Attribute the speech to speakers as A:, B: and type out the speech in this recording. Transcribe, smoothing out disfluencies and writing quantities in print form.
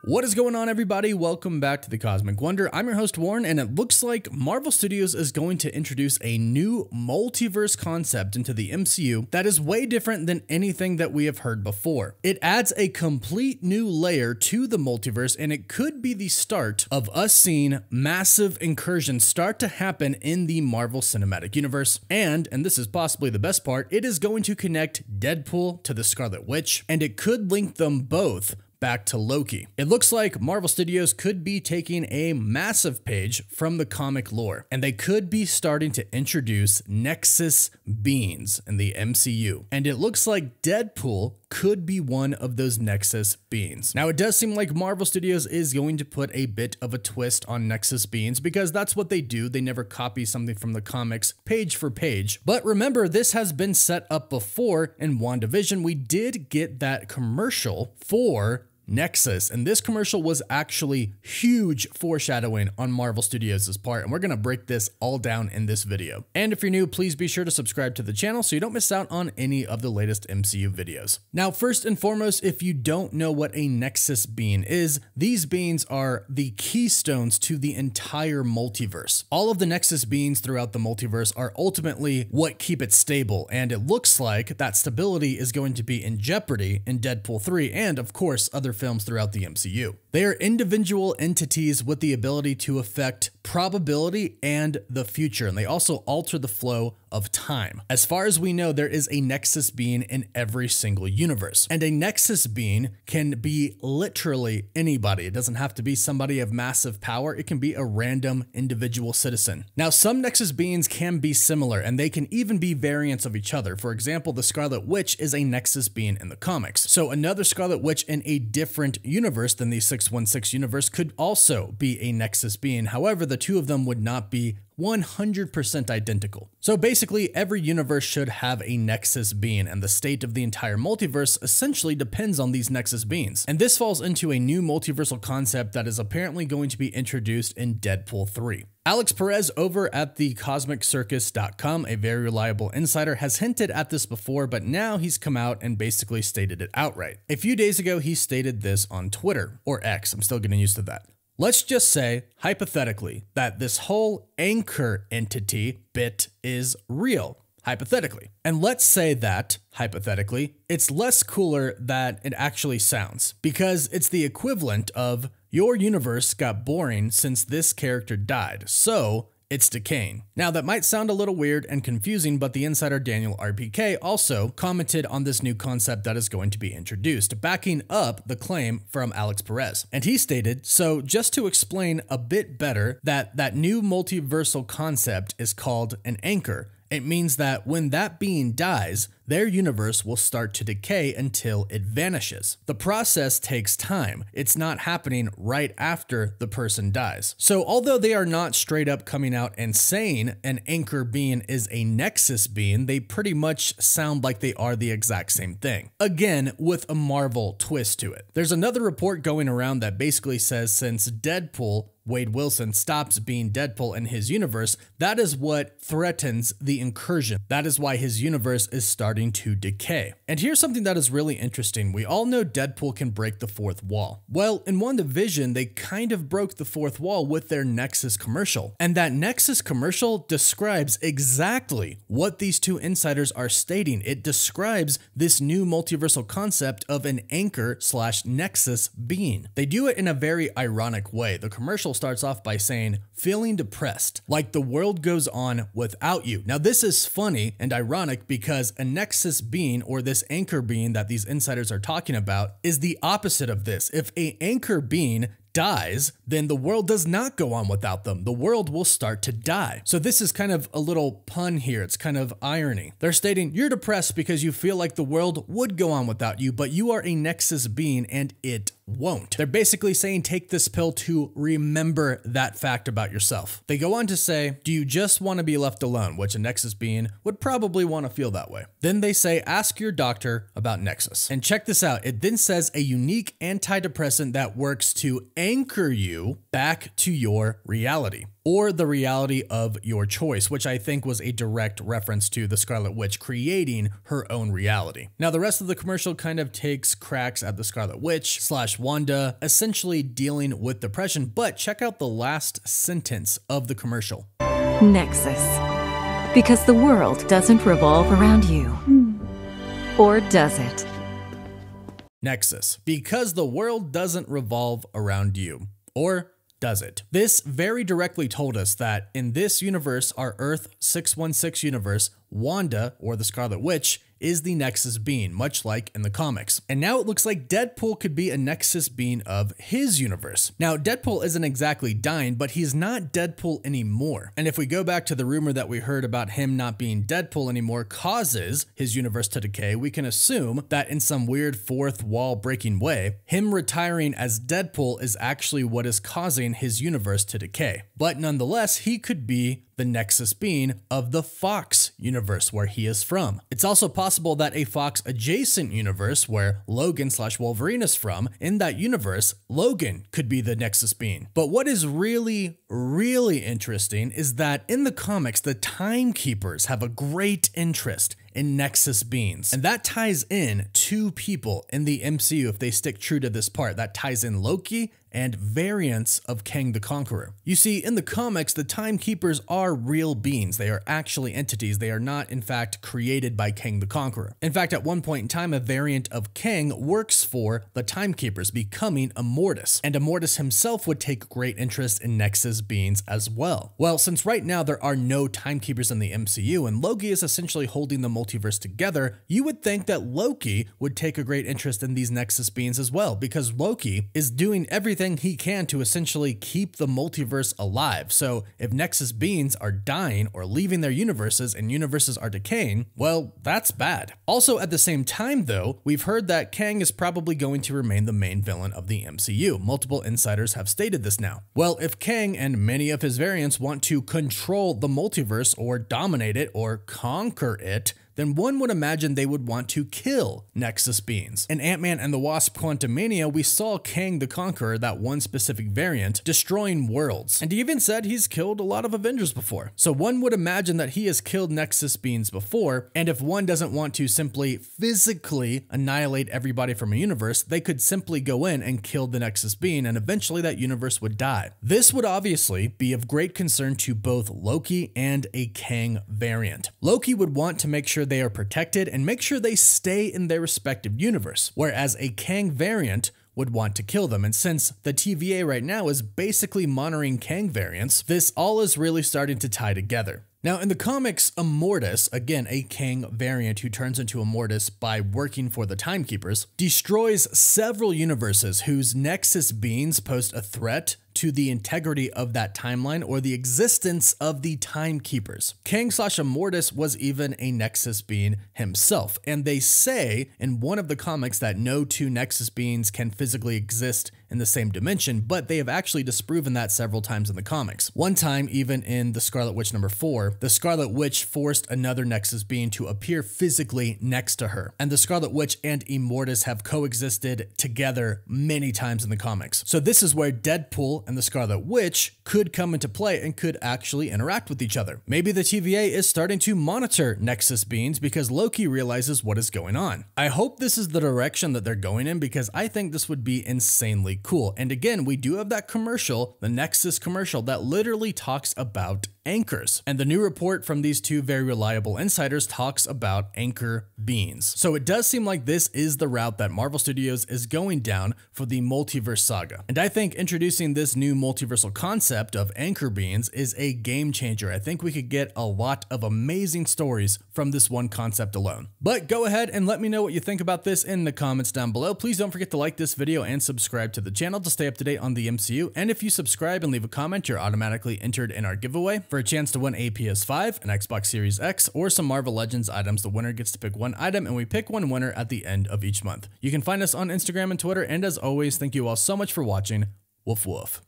A: What is going on, everybody? Welcome back to the Cosmic Wonder. I'm your host, Warren, and it looks like Marvel Studios is going to introduce a new multiverse concept into the MCU that is way different than anything that we have heard before. It adds a complete new layer to the multiverse, and it could be the start of us seeing massive incursions start to happen in the Marvel Cinematic Universe. And this is possibly the best part, it is going to connect Deadpool to the Scarlet Witch, and it could link them both back to Loki. It looks like Marvel Studios could be taking a massive page from the comic lore, and they could be starting to introduce Nexus beings in the MCU. And it looks like Deadpool could be one of those Nexus beings. Now, it does seem like Marvel Studios is going to put a bit of a twist on Nexus beings because that's what they do. They never copy something from the comics page for page. But remember, this has been set up before in WandaVision. We did get that commercial for Nexus, and this commercial was actually huge foreshadowing on Marvel Studios' part, and we're going to break this all down in this video. And if you're new, please be sure to subscribe to the channel so you don't miss out on any of the latest MCU videos. Now, first and foremost, if you don't know what a Nexus being is, these beings are the keystones to the entire multiverse. All of the Nexus beings throughout the multiverse are ultimately what keep it stable, and it looks like that stability is going to be in jeopardy in Deadpool 3 and, of course, other films throughout the MCU. They are individual entities with the ability to affect probability and the future, and they also alter the flow of time. As far as we know, there is a Nexus being in every single universe, and a Nexus being can be literally anybody. It doesn't have to be somebody of massive power. It can be a random individual citizen. Now, some Nexus beings can be similar, and they can even be variants of each other. For example, the Scarlet Witch is a Nexus being in the comics. So another Scarlet Witch in a different universe than the 616 universe could also be a Nexus being. However, the two of them would not be 100% identical. So basically, every universe should have a Nexus being, and the state of the entire multiverse essentially depends on these Nexus beings. And this falls into a new multiversal concept that is apparently going to be introduced in Deadpool 3. Alex Perez over at thecosmiccircus.com, a very reliable insider, has hinted at this before, but now he's come out and basically stated it outright. A few days ago, he stated this on Twitter, or X, I'm still getting used to that. Let's just say, hypothetically, that this whole anchor entity bit is real, hypothetically. And let's say that, hypothetically, it's less cooler than it actually sounds, because it's the equivalent of your universe got boring since this character died, so it's decaying. Now, that might sound a little weird and confusing, but the insider Daniel RPK also commented on this new concept that is going to be introduced, backing up the claim from Alex Perez. And he stated, so just to explain a bit better, that new multiversal concept is called an anchor. It means that when that being dies, their universe will start to decay until it vanishes. The process takes time. It's not happening right after the person dies. So although they are not straight up coming out and saying an anchor being is a Nexus being, they pretty much sound like they are the exact same thing. Again, with a Marvel twist to it. There's another report going around that basically says since Deadpool, Wade Wilson, stops being Deadpool in his universe, that is what threatens the incursion. That is why his universe is starting to decay. And here's something that is really interesting. We all know Deadpool can break the fourth wall. Well, in WandaVision, they kind of broke the fourth wall with their Nexus commercial. And that Nexus commercial describes exactly what these two insiders are stating. It describes this new multiversal concept of an anchor/Nexus being. They do it in a very ironic way. The commercial starts off by saying, feeling depressed, like the world goes on without you. Now, this is funny and ironic because a Nexus being, or this anchor being that these insiders are talking about, is the opposite of this. If an anchor being dies, then the world does not go on without them. The world will start to die. So this is kind of a little pun here. It's kind of irony. They're stating you're depressed because you feel like the world would go on without you, but you are a Nexus being and it won't. They're basically saying take this pill to remember that fact about yourself. They go on to say, do you just want to be left alone? Which a Nexus being would probably want to feel that way. Then they say, ask your doctor about Nexus. And check this out. It then says a unique antidepressant that works to anchor you back to your reality. or the reality of your choice, which I think was a direct reference to the Scarlet Witch creating her own reality. Now, the rest of the commercial kind of takes cracks at the Scarlet Witch / Wanda essentially dealing with depression, but check out the last sentence of the commercial.
B: Nexus. Because the world doesn't revolve around you. Or does it?
A: Nexus. Because the world doesn't revolve around you. Or does it? This very directly told us that in this universe, our Earth 616 universe, Wanda, or the Scarlet Witch, is the Nexus being, much like in the comics. And now it looks like Deadpool could be a Nexus being of his universe. Now, Deadpool isn't exactly dying, but he's not Deadpool anymore. And if we go back to the rumor that we heard about him not being Deadpool anymore causes his universe to decay, we can assume that in some weird fourth wall breaking way, him retiring as Deadpool is actually what is causing his universe to decay. But nonetheless, he could be the Nexus being of the Fox universe where he is from. It's also possible that a Fox adjacent universe where Logan / Wolverine is from, in that universe, Logan could be the Nexus being. But what is really interesting is that in the comics, the Timekeepers have a great interest in Nexus beings. And that ties in two people in the MCU if they stick true to this part. That ties in Loki and variants of Kang the Conqueror. You see, in the comics, the Timekeepers are real beings. They are actually entities. They are not, in fact, created by Kang the Conqueror. In fact, at one point in time, a variant of Kang works for the Timekeepers, becoming Immortus. And Immortus himself would take great interest in Nexus beings as well. Well, since right now there are no Timekeepers in the MCU, and Loki is essentially holding the multiverse together, you would think that Loki would take a great interest in these Nexus beings as well, because Loki is doing everything he can to essentially keep the multiverse alive. So if Nexus beings are dying or leaving their universes and universes are decaying, well, that's bad. Also, at the same time though, we've heard that Kang is probably going to remain the main villain of the MCU. Multiple insiders have stated this now. Well, if Kang and many of his variants want to control the multiverse or dominate it or conquer it, then one would imagine they would want to kill Nexus beings. In Ant-Man and the Wasp: Quantumania, we saw Kang the Conqueror, that one specific variant, destroying worlds. And he even said he's killed a lot of Avengers before. So one would imagine that he has killed Nexus beings before, and if one doesn't want to simply physically annihilate everybody from a universe, they could simply go in and kill the Nexus being, and eventually that universe would die. This would obviously be of great concern to both Loki and a Kang variant. Loki would want to make sure they are protected and make sure they stay in their respective universe, whereas a Kang variant would want to kill them. And since the TVA right now is basically monitoring Kang variants, this all is really starting to tie together. Now, in the comics, Immortus, again a Kang variant who turns into Immortus by working for the Timekeepers, destroys several universes whose Nexus beings pose a threat to the integrity of that timeline or the existence of the Timekeepers. Kang / Immortus was even a Nexus being himself, and they say in one of the comics that no two Nexus beings can physically exist in the same dimension, but they have actually disproven that several times in the comics. One time, even in the Scarlet Witch #4, the Scarlet Witch forced another Nexus being to appear physically next to her, and the Scarlet Witch and Immortus have coexisted together many times in the comics. So this is where Deadpool and the Scarlet Witch could come into play and could actually interact with each other. Maybe the TVA is starting to monitor Nexus beings because Loki realizes what is going on. I hope this is the direction that they're going in, because I think this would be insanely cool. And again, we do have that commercial, the Nexus commercial, that literally talks about anchors. And the new report from these two very reliable insiders talks about anchor beings. So it does seem like this is the route that Marvel Studios is going down for the multiverse saga. And I think introducing this new multiversal concept of anchor beings is a game changer. I think we could get a lot of amazing stories from this one concept alone. But go ahead and let me know what you think about this in the comments down below. Please don't forget to like this video and subscribe to the channel to stay up to date on the MCU. And if you subscribe and leave a comment, you're automatically entered in our giveaway for a chance to win a PS5, an Xbox Series X, or some Marvel Legends items. The winner gets to pick one item, and we pick one winner at the end of each month. You can find us on Instagram and Twitter, and as always, thank you all so much for watching. Woof woof.